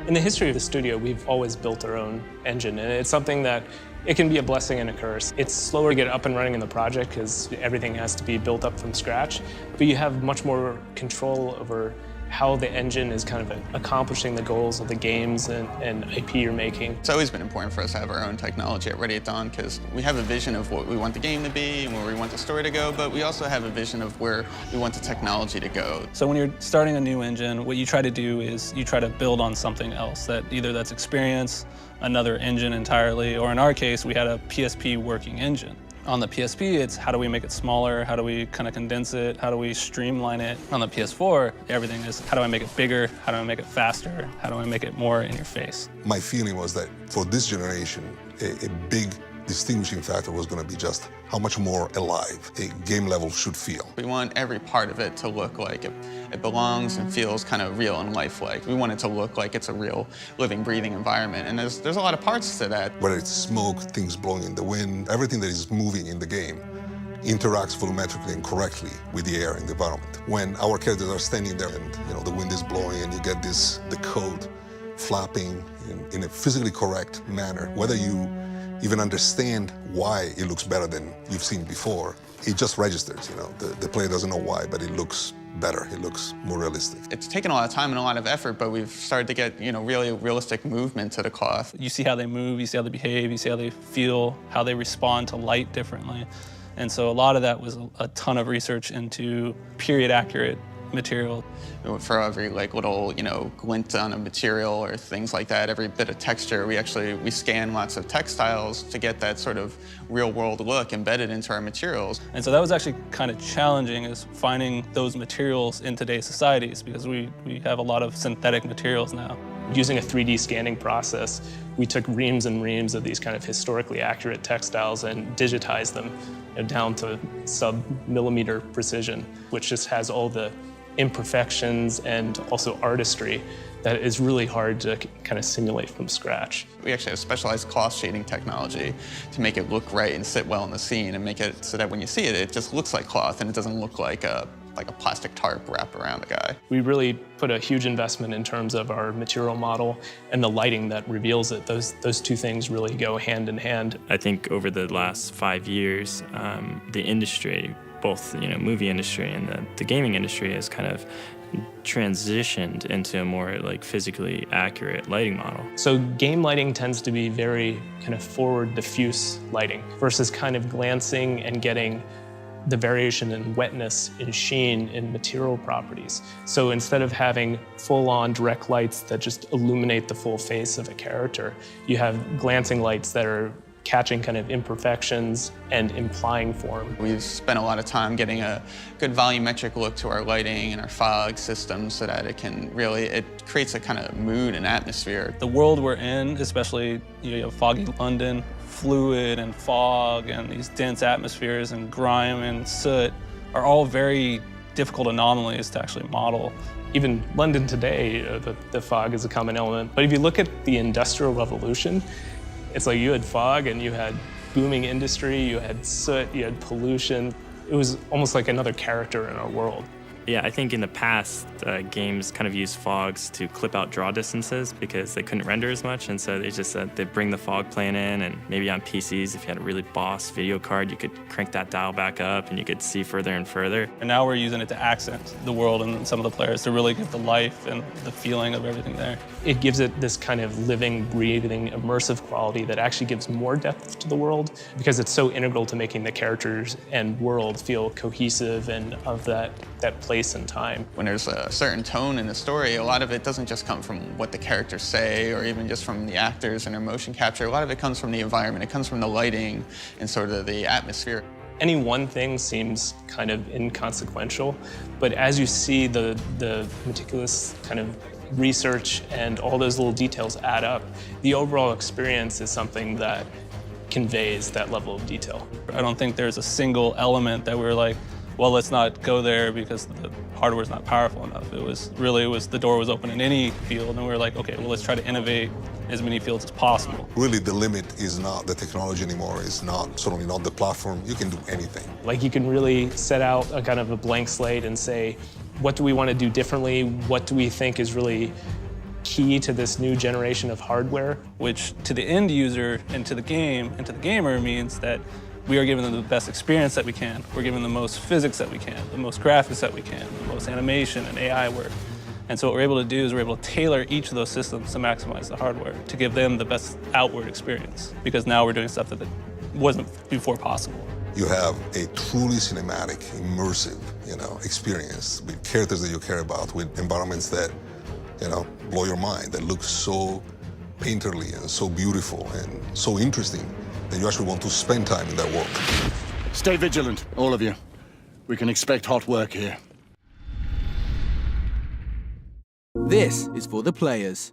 In the history of the studio, we've always built our own engine, and it's something that it can be a blessing and a curse. It's slower to get up and running in the project because everything has to be built up from scratch, but you have much more control over how the engine is kind of accomplishing the goals of the games and IP you're making. It's always been important for us to have our own technology at Ready at Dawn because we have a vision of what we want the game to be and where we want the story to go, but we also have a vision of where we want the technology to go. So when you're starting a new engine, what you try to do is you try to build on something else, that either that's experience, another engine entirely, or in our case, we had a PSP working engine. On the PSP, it's how do we make it smaller? How do we kind of condense it? How do we streamline it? On the PS4, everything is how do I make it bigger? How do I make it faster? How do I make it more in your face? My feeling was that for this generation, a big distinguishing factor was going to be just how much more alive a game level should feel. We want every part of it to look like it belongs and feels kind of real and lifelike. We want it to look like it's a real living, breathing environment, and there's a lot of parts to that. Whether it's smoke, things blowing in the wind, everything that is moving in the game interacts volumetrically and correctly with the air in the environment. When our characters are standing there and the wind is blowing and you get the coat flapping in a physically correct manner, whether you even understand why it looks better than you've seen before, it just registers, The player doesn't know why, but it looks better. It looks more realistic. It's taken a lot of time and a lot of effort, but we've started to get, really realistic movement to the cloth. You see how they move, you see how they behave, you see how they feel, how they respond to light differently. And so a lot of that was a ton of research into period-accurate material. For every little, glint on a material or things like that, every bit of texture, we scan lots of textiles to get that sort of real-world look embedded into our materials. And so that was actually kind of challenging, is finding those materials in today's societies, because we have a lot of synthetic materials now. Using a 3D scanning process, we took reams and reams of these kind of historically accurate textiles and digitized them down to sub-millimeter precision, which just has all the imperfections and also artistry that is really hard to kind of simulate from scratch. We actually have specialized cloth shading technology to make it look right and sit well in the scene and make it so that when you see it, it just looks like cloth and it doesn't look like a plastic tarp wrapped around the guy. We really put a huge investment in terms of our material model and the lighting that reveals it. Those two things really go hand in hand. I think over the last 5 years, the industry, both movie industry and the gaming industry, has kind of transitioned into a more physically accurate lighting model. So game lighting tends to be very kind of forward diffuse lighting versus kind of glancing and getting the variation in wetness, in sheen, in material properties. So instead of having full-on direct lights that just illuminate the full face of a character, you have glancing lights that are catching kind of imperfections and implying form. We've spent a lot of time getting a good volumetric look to our lighting and our fog systems so that it creates a kind of mood and atmosphere. The world we're in, especially you have foggy London, fluid and fog and these dense atmospheres and grime and soot are all very difficult anomalies to actually model. Even London today, the fog is a common element. But if you look at the Industrial Revolution, it's like you had fog and you had booming industry, you had soot, you had pollution. It was almost like another character in our world. Yeah, I think in the past, games kind of used fogs to clip out draw distances because they couldn't render as much, and so they bring the fog plane in, and maybe on PCs, if you had a really boss video card, you could crank that dial back up and you could see further and further. And now we're using it to accent the world and some of the players to really give the life and the feeling of everything there. It gives it this kind of living, breathing, immersive quality that actually gives more depth to the world because it's so integral to making the characters and world feel cohesive and of that place and time. When there's a certain tone in the story, a lot of it doesn't just come from what the characters say or even just from the actors and their motion capture. A lot of it comes from the environment. It comes from the lighting and sort of the atmosphere. Any one thing seems kind of inconsequential, but as you see the meticulous kind of research and all those little details add up, the overall experience is something that conveys that level of detail. I don't think there's a single element that we're like, well, let's not go there because the hardware's not powerful enough. It was the door was open in any field, and we were like, okay, well, let's try to innovate as many fields as possible. Really, the limit is not the technology anymore, certainly not the platform. You can do anything. Like, you can really set out a kind of a blank slate and say, what do we want to do differently? What do we think is really key to this new generation of hardware. Which to the end user and to the game and to the gamer means that we are giving them the best experience that we can. We're giving them the most physics that we can, the most graphics that we can, the most animation and AI work. And so what we're able to do is we're able to tailor each of those systems to maximize the hardware, to give them the best outward experience. Because now we're doing stuff that wasn't before possible. You have a truly cinematic, immersive, experience with characters that you care about, with environments that, blow your mind, that look so painterly and so beautiful and so interesting that you actually want to spend time in that world. Stay vigilant, all of you. We can expect hot work here. This is for the players.